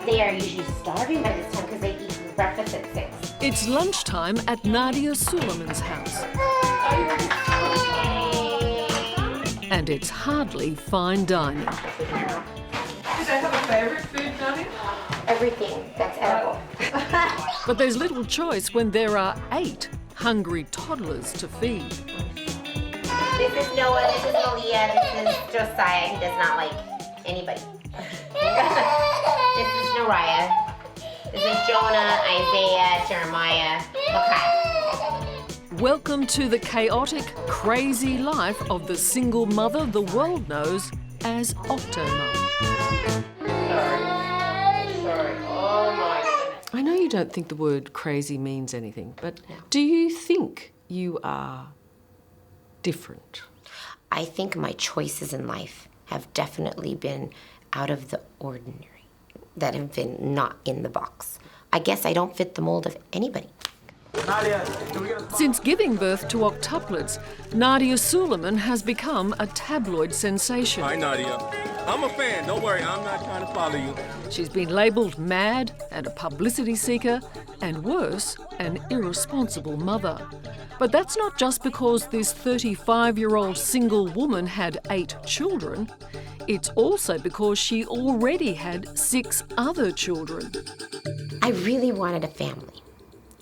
they are usually starving by this time because they eat breakfast at 6. It's lunchtime at Nadya Suleman's house. And it's hardly fine dining. Do they have a favourite food, Nadya? Everything that's edible. But there's little choice when there are 8 hungry toddlers to feed. This is Noah, this is Malia, this is Josiah. He does not like anybody. This is Nariah. This is Jonah, Isaiah, Jeremiah, Makai. Welcome to the chaotic, crazy life of the single mother the world knows as Octomum. Sorry. Oh my goodness. I know you don't think the word crazy means anything, but do you think you are different? I think my choices in life have definitely been out of the ordinary, that have been not in the box. I guess I don't fit the mold of anybody. Since giving birth to octuplets, Nadya Suleman has become a tabloid sensation. Hi, Nadya. I'm a fan. Don't worry, I'm not trying to follow you. She's been labelled mad and a publicity seeker, and worse, an irresponsible mother. But that's not just because this 35-year-old single woman had 8 children. It's also because she already had 6 other children. I really wanted a family.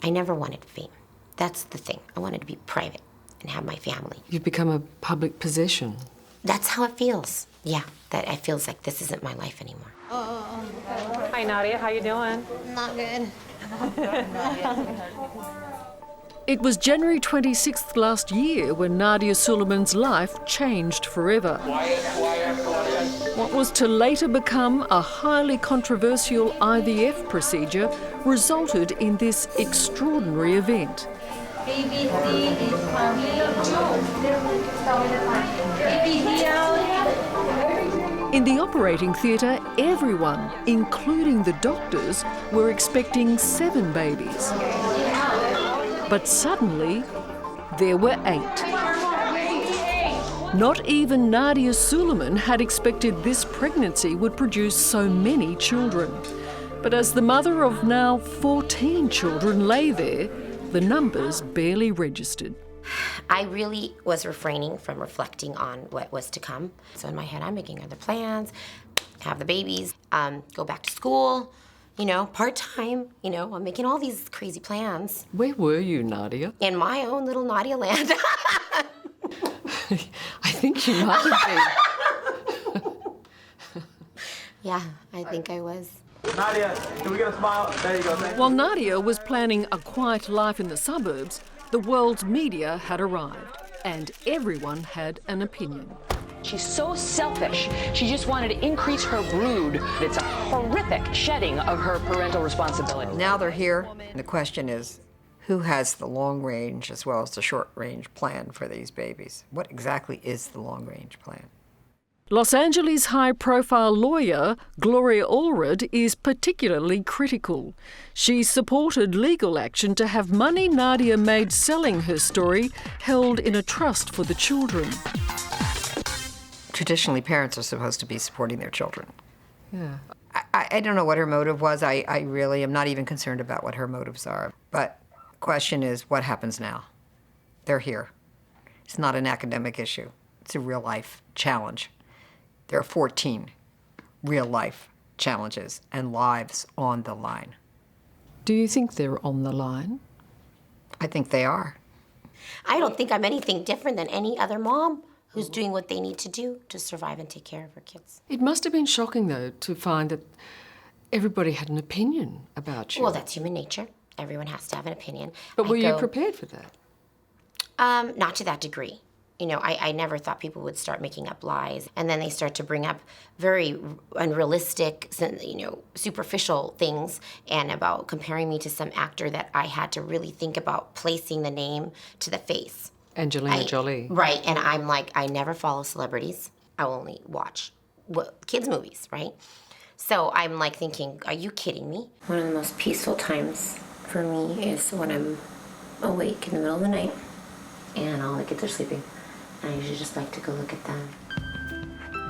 I never wanted fame. That's the thing. I wanted to be private and have my family. You've become a public possession. That's how it feels. Yeah, that it feels like this isn't my life anymore. Hi, Nadya. How you doing? Not good. It was January 26th last year when Nadya Suleman's life changed forever. What was to later become a highly controversial IVF procedure resulted in this extraordinary event. ABC is coming. ABC out. In the operating theatre, everyone, including the doctors, were expecting 7 babies. But suddenly, there were 8. Not even Nadya Suleman had expected this pregnancy would produce so many children. But as the mother of now 14 children lay there, the numbers barely registered. I really was refraining from reflecting on what was to come. So in my head, I'm making other plans, have the babies, go back to school, part-time, I'm making all these crazy plans. Where were you, Nadya? In my own little Nadya land. I think you might have been. Yeah, I think I was. Nadya, can we get a smile? There you go. While Nadya was planning a quiet life in the suburbs, the world's media had arrived, and everyone had an opinion. She's so selfish. She just wanted to increase her brood. It's a horrific shedding of her parental responsibility. Now they're here, and the question is, who has the long-range as well as the short-range plan for these babies? What exactly is the long-range plan? Los Angeles high-profile lawyer Gloria Allred is particularly critical. She supported legal action to have money Nadya made selling her story held in a trust for the children. Traditionally, parents are supposed to be supporting their children. Yeah. I don't know what her motive was. I really am not even concerned about what her motives are. But the question is, what happens now? They're here. It's not an academic issue. It's a real-life challenge. There are 14 real-life challenges and lives on the line. Do you think they're on the line? I think they are. I don't think I'm anything different than any other mom who's doing what they need to do to survive and take care of her kids. It must have been shocking, though, to find that everybody had an opinion about you. Well, that's human nature. Everyone has to have an opinion. But were you prepared for that? Not to that degree. I never thought people would start making up lies. And then they start to bring up very unrealistic, superficial things and about comparing me to some actor that I had to really think about placing the name to the face. Angelina Jolie. Right, and I'm like, I never follow celebrities. I only watch kids' movies, right? So I'm like thinking, are you kidding me? One of the most peaceful times for me is when I'm awake in the middle of the night and all the kids are sleeping. I usually just like to go look at them.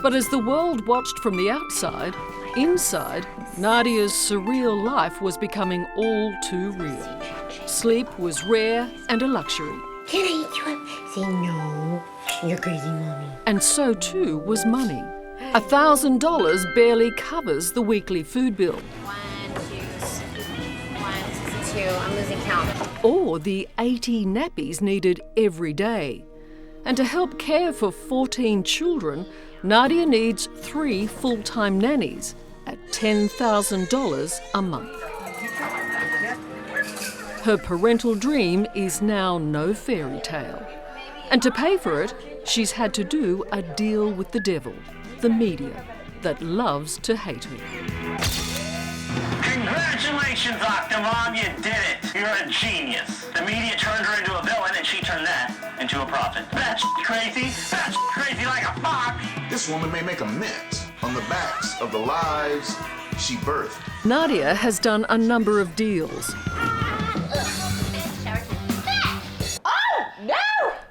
But as the world watched from the outside, Inside, Nadya's surreal life was becoming all too real. Sleep was rare and a luxury. Can I eat you up? Say no. You're crazy, Mommy. And so too was money. $1,000 barely covers the weekly food bill. 1, 2, 1, 2. I'm losing count. Or the 80 nappies needed every day. And to help care for 14 children, Nadya needs 3 full-time nannies at $10,000 a month. Her parental dream is now no fairy tale. And to pay for it, she's had to do a deal with the devil, the media, that loves to hate her. Congratulations, Octomum, you did it. You're a genius. The media turned her into a villain and she turned that into a prophet. That's crazy. That's crazy like a fox. This woman may make a mint on the backs of the lives she birthed. Nadya has done a number of deals.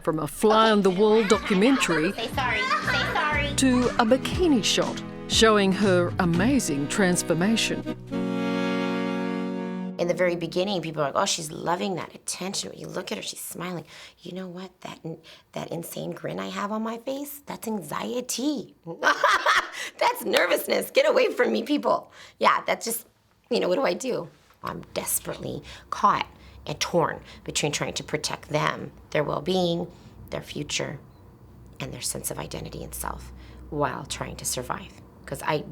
From a fly-on-the-wall documentary Say sorry. Say sorry. to a bikini shot showing her amazing transformation. In the very beginning, people are like, oh, she's loving that attention. When you look at her, she's smiling. You know what? That insane grin I have on my face, that's anxiety. That's nervousness. Get away from me, people. Yeah, that's just, what do I do? I'm desperately caught and torn between trying to protect them, their well-being, their future, and their sense of identity and self while trying to survive. Because I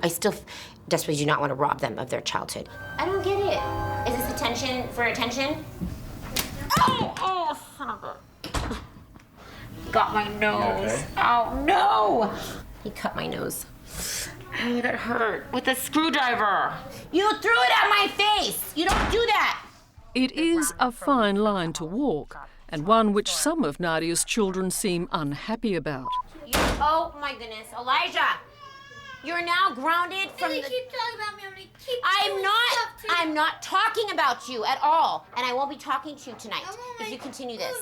still desperately do not want to rob them of their childhood. I don't get it. Is this attention for attention? Oh, son of a... Got my nose. Okay? Oh, no! He cut my nose. Oh, that hurt. With a screwdriver. You threw it at my face! You don't do that! It is a fine line to walk, and one which some of Nadya's children seem unhappy about. Oh my goodness, Elijah! You're now grounded from the... keep talking about me. I'm gonna keep I'm not talking about you at all, and I won't be talking to you tonight if you continue this.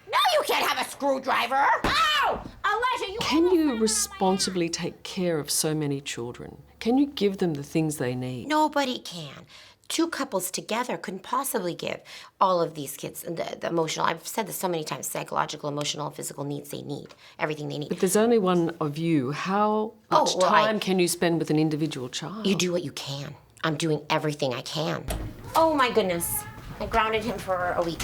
No, you can't have a screwdriver! Ow! Elijah, Can you responsibly take care of so many children? Can you give them the things they need? Nobody can. 2 couples together couldn't possibly give all of these kids the emotional, I've said this so many times, psychological, emotional, physical needs they need, everything they need. But there's only one of you. How much time can you spend with an individual child? You do what you can. I'm doing everything I can. Oh my goodness. I grounded him for a week.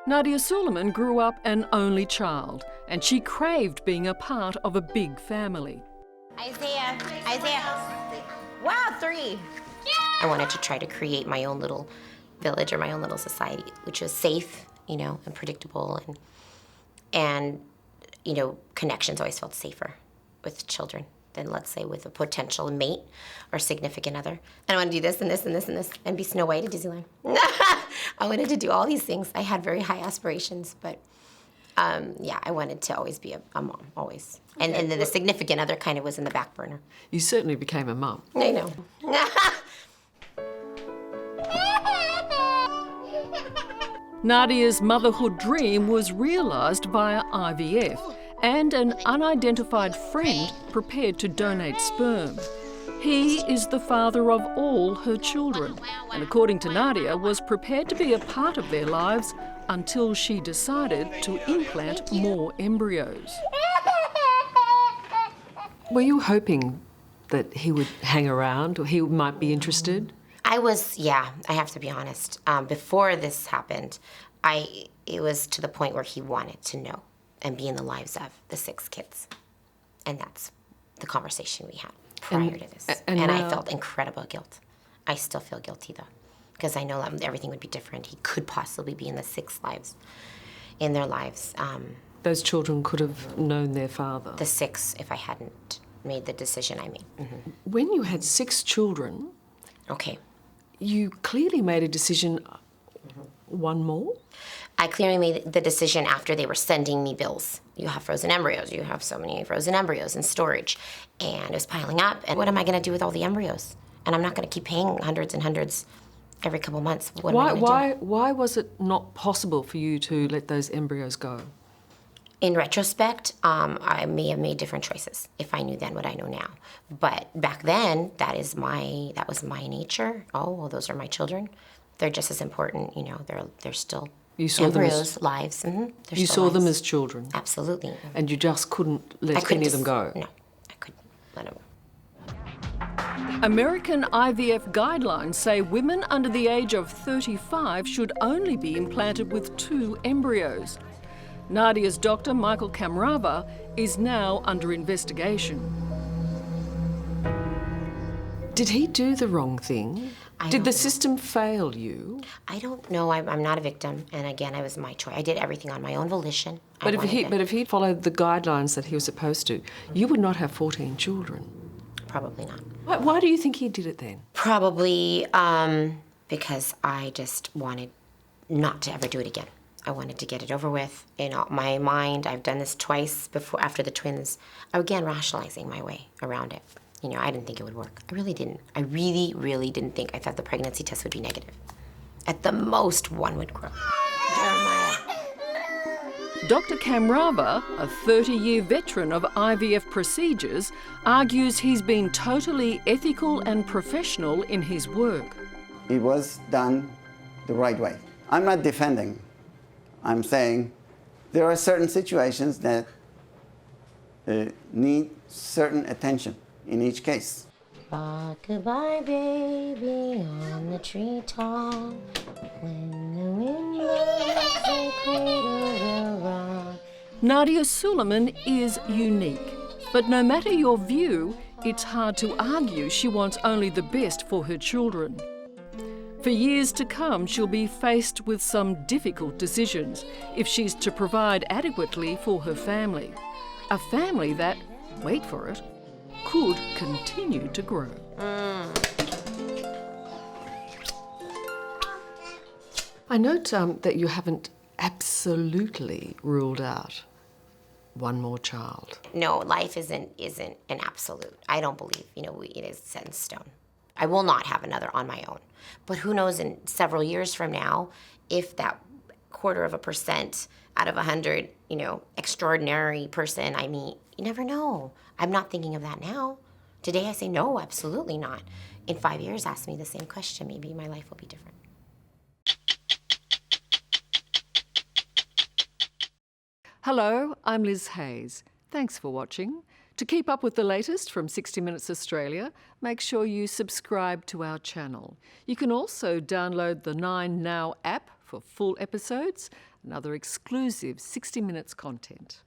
Nadya Suleman grew up an only child, and she craved being a part of a big family. Isaiah. Wow, 3. Yeah. I wanted to try to create my own little village or my own little society, which was safe, and predictable, and connections always felt safer with children than, let's say, with a potential mate or significant other. And I wanted to do this and this and this and this and be Snow White at Disneyland. I wanted to do all these things. I had very high aspirations, but I wanted to always be a mom, always. And then the significant other kind of was in the back burner. You certainly became a mum. I know. Nadya's motherhood dream was realised via IVF and an unidentified friend prepared to donate sperm. He is the father of all her children and, according to Nadya, was prepared to be a part of their lives until she decided to implant more embryos. Were you hoping that he would hang around or he might be interested? I was, I have to be honest. Before this happened, it was to the point where he wanted to know and be in the lives of the 6 kids. And that's the conversation we had prior to this. And I felt incredible guilt. I still feel guilty, though, because I know that everything would be different. He could possibly be in the 6 lives, in their lives. Those children could have known their father. The 6, if I hadn't made the decision I made. Mm-hmm. When you had 6 children, okay, you clearly made a decision. One more? I clearly made the decision after they were sending me bills. You have frozen embryos. You have so many frozen embryos in storage. And it was piling up. And what am I going to do with all the embryos? And I'm not going to keep paying hundreds and hundreds every couple months. What am I going to do? Why was it not possible for you to let those embryos go? In retrospect, I may have made different choices if I knew then what I know now. But back then, that was my nature. Oh, well, those are my children. They're just as important, you know. They're still embryos, lives. Mm-hmm. You saw them as children. Absolutely. And you just couldn't let any of them go. No, I couldn't let them go. American IVF guidelines say women under the age of 35 should only be implanted with 2 embryos. Nadya's doctor, Michael Kamrava, is now under investigation. Did he do the wrong thing? Did the system fail you? I don't know. I'm not a victim. And again, it was my choice. I did everything on my own volition. But if he followed the guidelines that he was supposed to, you would not have 14 children. Probably not. Why do you think he did it then? Probably because I just wanted not to ever do it again. I wanted to get it over with. In my mind, I've done this twice before, after the twins. I began rationalizing my way around it. You know, I didn't think it would work. I really didn't. I really, really didn't think. I thought the pregnancy test would be negative. At the most, one would grow. Jeremiah. Dr. Kamrava, a 30-year veteran of IVF procedures, argues he's been totally ethical and professional in his work. It was done the right way. I'm not defending. I'm saying there are certain situations that need certain attention in each case. Goodbye, baby, on the treetop. When the wind blows, the cradle will rock. Nadya Suleman is unique, but no matter your view, it's hard to argue she wants only the best for her children. For years to come, she'll be faced with some difficult decisions if she's to provide adequately for her family. A family that, wait for it, could continue to grow. I note that you haven't absolutely ruled out one more child. No, life isn't an absolute. I don't believe, it is set in stone. I will not have another on my own. But who knows in several years from now if that 0.25% out of 100, extraordinary person I meet, you never know. I'm not thinking of that now. Today I say no, absolutely not. In 5 years, ask me the same question. Maybe my life will be different. Hello, I'm Liz Hayes. Thanks for watching. To keep up with the latest from 60 Minutes Australia, make sure you subscribe to our channel. You can also download the 9 Now app for full episodes and other exclusive 60 Minutes content.